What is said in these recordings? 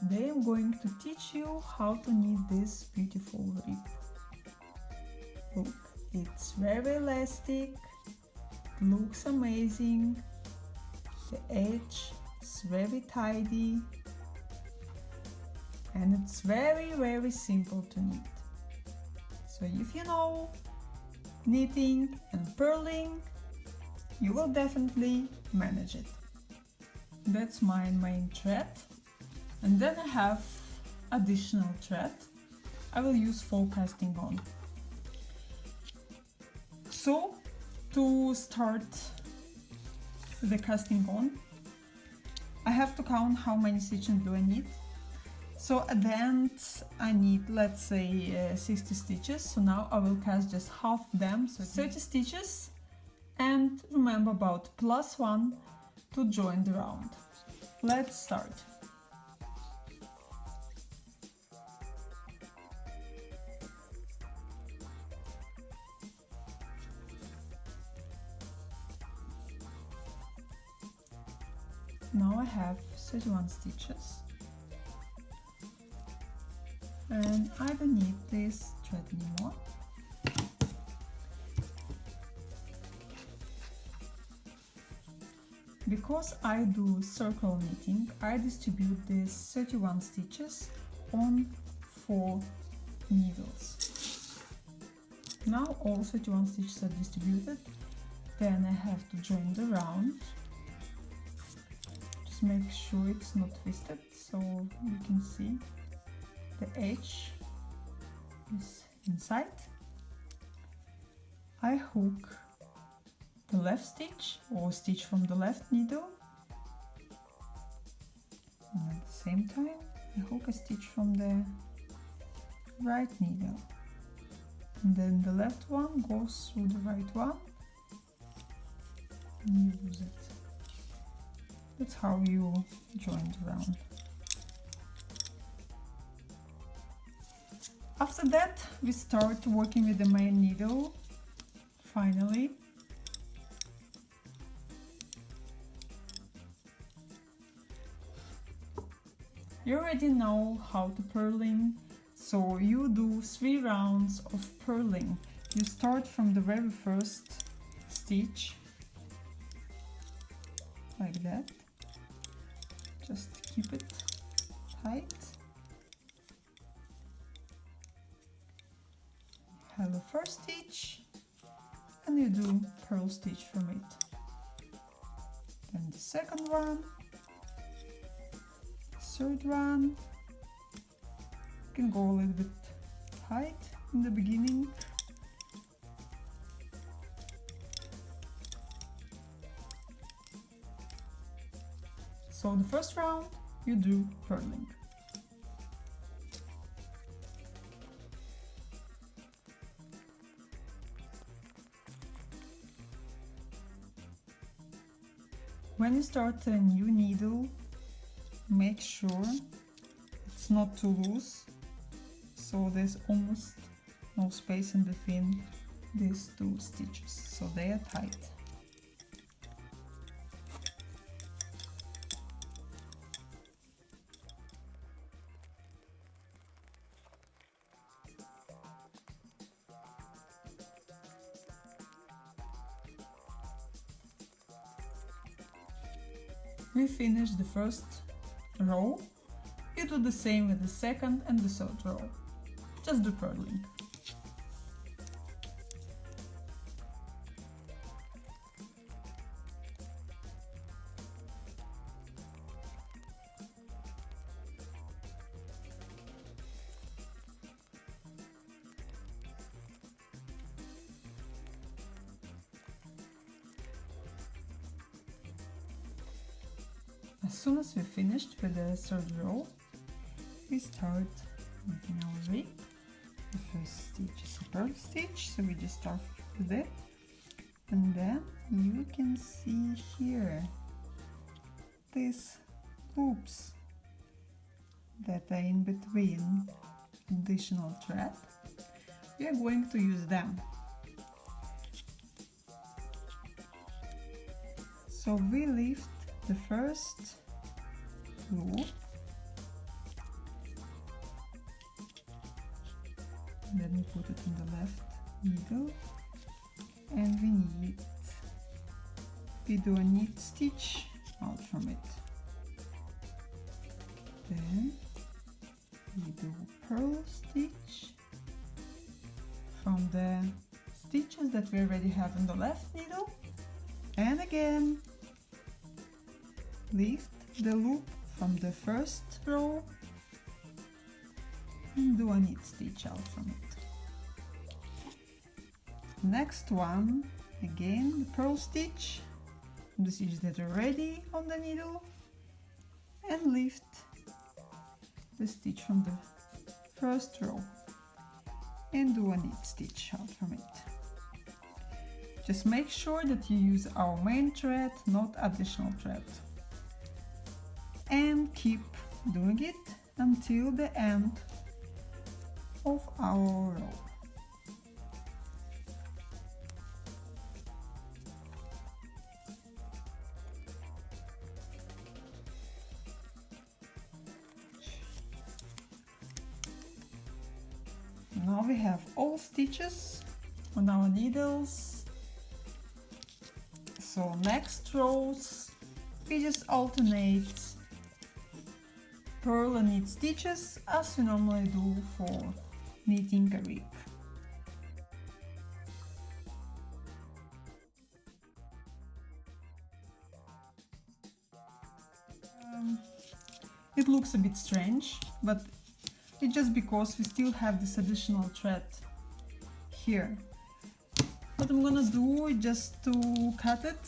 Today I'm going to teach you how to knit this beautiful rib. Look, it's very elastic, looks amazing, the edge is very tidy, and it's very simple to knit. So if you know knitting and purling, you will definitely manage it. That's my main thread, and then I have additional thread I will use for casting on. So to start the casting on, I have to count how many stitches do I need. So at the end I need, let's say, 60 stitches, so now I will cast just half of them, so 30 stitches, and remember about +1 to join the round. Let's start. Now I have 31 stitches, and I don't need this thread anymore. Because I do circle knitting, I distribute these 31 stitches on 4 needles. Now all 31 stitches are distributed, then I have to join the round. Just make sure it's not twisted, so you can see the edge is inside. I hook the left stitch or stitch from the left needle, and at the same time I hook a stitch from the right needle, and then the left one goes through the right one and you use it. That's how you join the round. After that we start working with the main needle. Finally, you already know how to purling, so you do 3 rounds of purling. You start from the very first stitch, like that. Just keep it tight. Have the first stitch, and you do purl stitch from it. Then the second one, third one. You can go a little bit tight in the beginning. So the first round you do purling. When you start a new needle, make sure it's not too loose, so there's almost no space in between these 2 stitches, so they are tight. We finished the first row. You do the same with the second and the third row. Just do purling. As soon as we finished with the third row, we start making our rib. The first stitch is a purl stitch, so we just start with it. And then you can see here these loops that are in between additional thread. We are going to use them. So we lift the first loop Let me put it on the left needle, and we do a knit stitch out from it. Then we do purl stitch from the stitches that we already have on the left needle, and again lift the loop from the first row and do a knit stitch out from it. Next one, again the purl stitch, the stitches that are already on the needle, and lift the stitch from the first row and do a knit stitch out from it. Just make sure that you use our main thread, not additional thread, and keep doing it until the end of our row. Now we have all stitches on our needles. So next rows we just alternate purl and knit stitches as we normally do for knitting a rib. It looks a bit strange, but it's just because we still have this additional thread here. What I'm gonna do is just to cut it.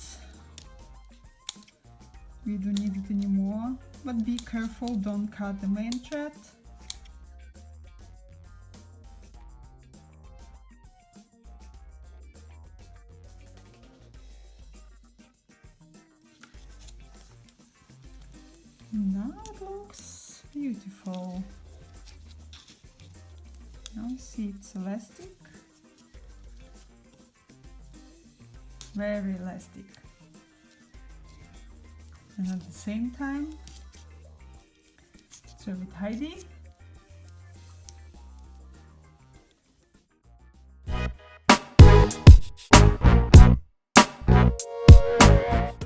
We don't need it anymore, but be careful, don't cut the main thread. Now it looks beautiful. Now you see it's elastic, very elastic, and at the same time it's a bit tidy.